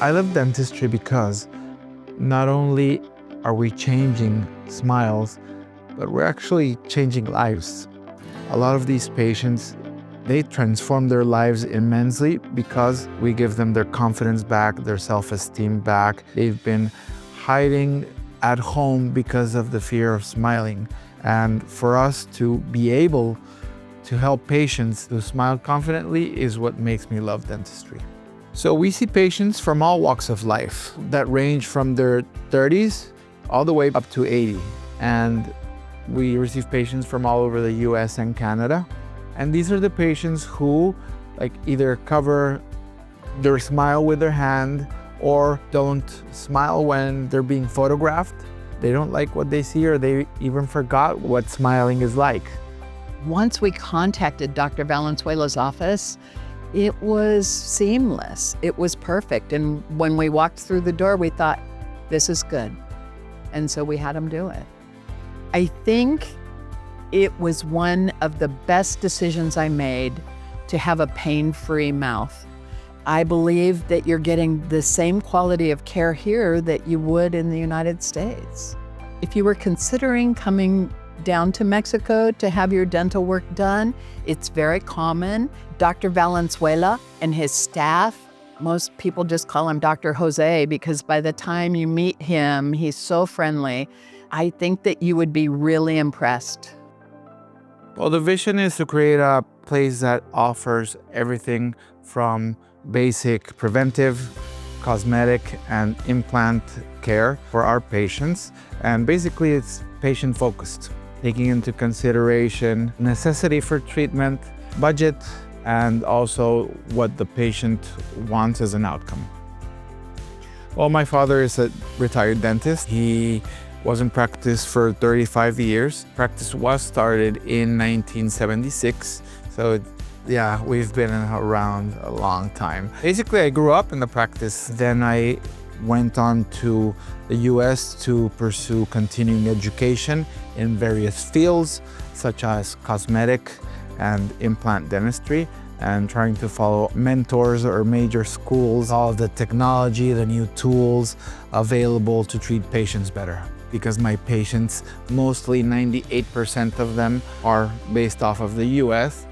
I love dentistry because not only are we changing smiles, but we're actually changing lives. A lot of these patients, they transform their lives immensely because we give them their confidence back, their self-esteem back. They've been hiding at home because of the fear of smiling. And for us to be able to help patients to smile confidently is what makes me love dentistry. So we see patients from all walks of life that range from their 30s all the way up to 80. And we receive patients from all over the US and Canada. And these are the patients who either cover their smile with their hand or don't smile when they're being photographed. They don't like what they see, or they even forgot what smiling is like. Once we contacted Dr. Valenzuela's office, it was seamless. It was perfect. And when we walked through the door, we thought, this is good. And so we had him do it. I think it was one of the best decisions I made to have a pain-free mouth. I believe that you're getting the same quality of care here that you would in the United States. If you were considering coming down to Mexico to have your dental work done, it's very common. Dr. Valenzuela and his staff, most people just call him Dr. Jose because by the time you meet him, he's so friendly. I think that you would be really impressed. Well, the vision is to create a place that offers everything from basic preventive, cosmetic, and implant care for our patients. And basically, it's patient-focused, taking into consideration necessity for treatment, budget, and also what the patient wants as an outcome. Well, my father is a retired dentist. He was in practice for 35 years. Practice was started in 1976. So yeah, we've been around a long time. Basically, I grew up in the practice. Then I went on to the US to pursue continuing education in various fields, such as cosmetic and implant dentistry, and trying to follow mentors or major schools, all of the technology, the new tools available to treat patients better. Because my patients, mostly 98% of them are based off of the US.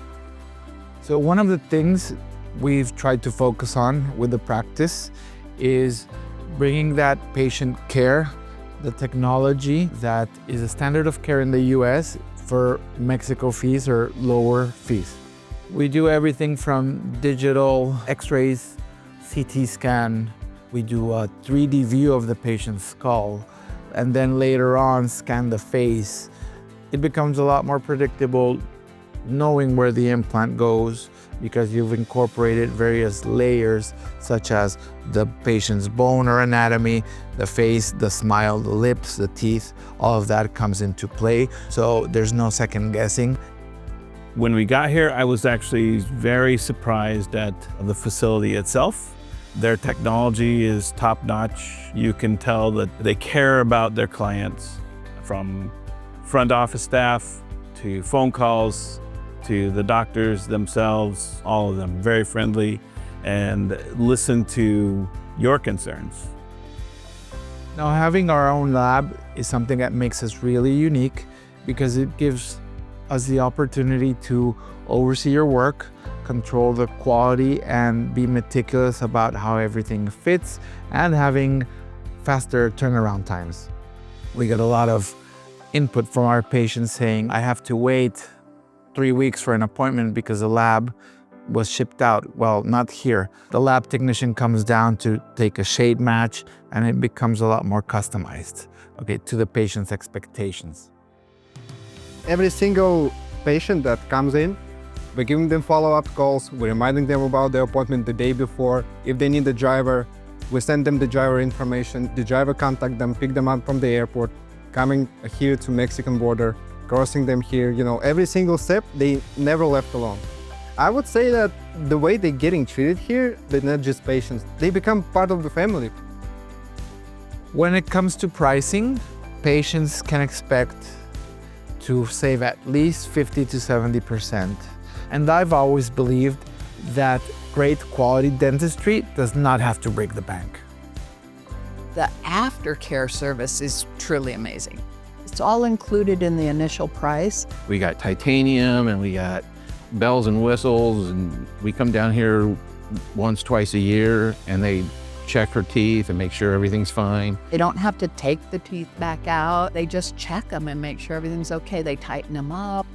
So one of the things we've tried to focus on with the practice is bringing that patient care, the technology that is a standard of care in the US for Mexico fees or lower fees. We do everything from digital x-rays, CT scan. We do a 3D view of the patient's skull, and then later on scan the face. It becomes a lot more predictable knowing where the implant goes because you've incorporated various layers such as the patient's bone or anatomy, the face, the smile, the lips, the teeth, all of that comes into play. So there's no second guessing. When we got here, I was actually very surprised at the facility itself. Their technology is top-notch. You can tell that they care about their clients, from front office staff to phone calls to the doctors themselves, all of them very friendly and listen to your concerns. Now, having our own lab is something that makes us really unique because it gives us the opportunity to oversee your work, control the quality, and be meticulous about how everything fits, and having faster turnaround times. We get a lot of input from our patients saying, I have to wait 3 weeks for an appointment because the lab was shipped out. Well, not here. The lab technician comes down to take a shade match, and it becomes a lot more customized, okay, to the patient's expectations. Every single patient that comes in, we're giving them follow-up calls, we're reminding them about their appointment the day before. If they need the driver, we send them the driver information, the driver contact them, pick them up from the airport, coming here to Mexican border, crossing them here, every single step, they never left alone. I would say that the way they're getting treated here, they're not just patients, they become part of the family. When it comes to pricing, patients can expect to save at least 50 to 70%. And I've always believed that great quality dentistry does not have to break the bank. The aftercare service is truly amazing. It's all included in the initial price. We got titanium and we got bells and whistles, and we come down here once, twice a year, and they check her teeth and make sure everything's fine. They don't have to take the teeth back out. They just check them and make sure everything's okay. They tighten them up.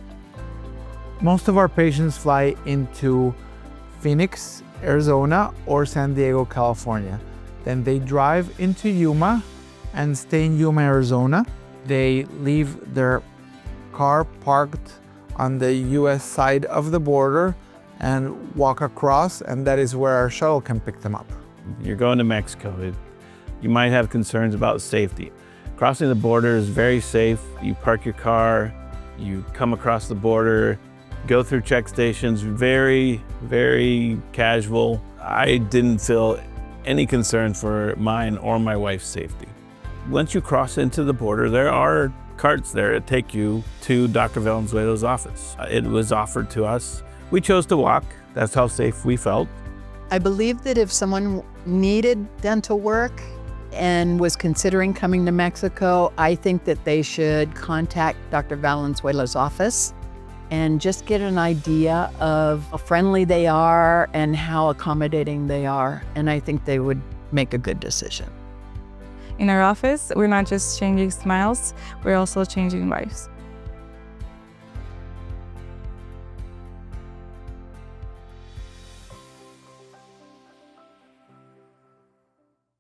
Most of our patients fly into Phoenix, Arizona, or San Diego, California. Then they drive into Yuma and stay in Yuma, Arizona. They leave their car parked on the US side of the border and walk across, and that is where our shuttle can pick them up. You're going to Mexico. You might have concerns about safety. Crossing the border is very safe. You park your car, you come across the border, go through check stations, very, very casual. I didn't feel any concern for mine or my wife's safety. Once you cross into the border, there are carts there that take you to Dr. Valenzuela's office. It was offered to us. We chose to walk. That's how safe we felt. I believe that if someone needed dental work and was considering coming to Mexico, I think that they should contact Dr. Valenzuela's office and just get an idea of how friendly they are and how accommodating they are. And I think they would make a good decision. In our office, we're not just changing smiles, we're also changing lives.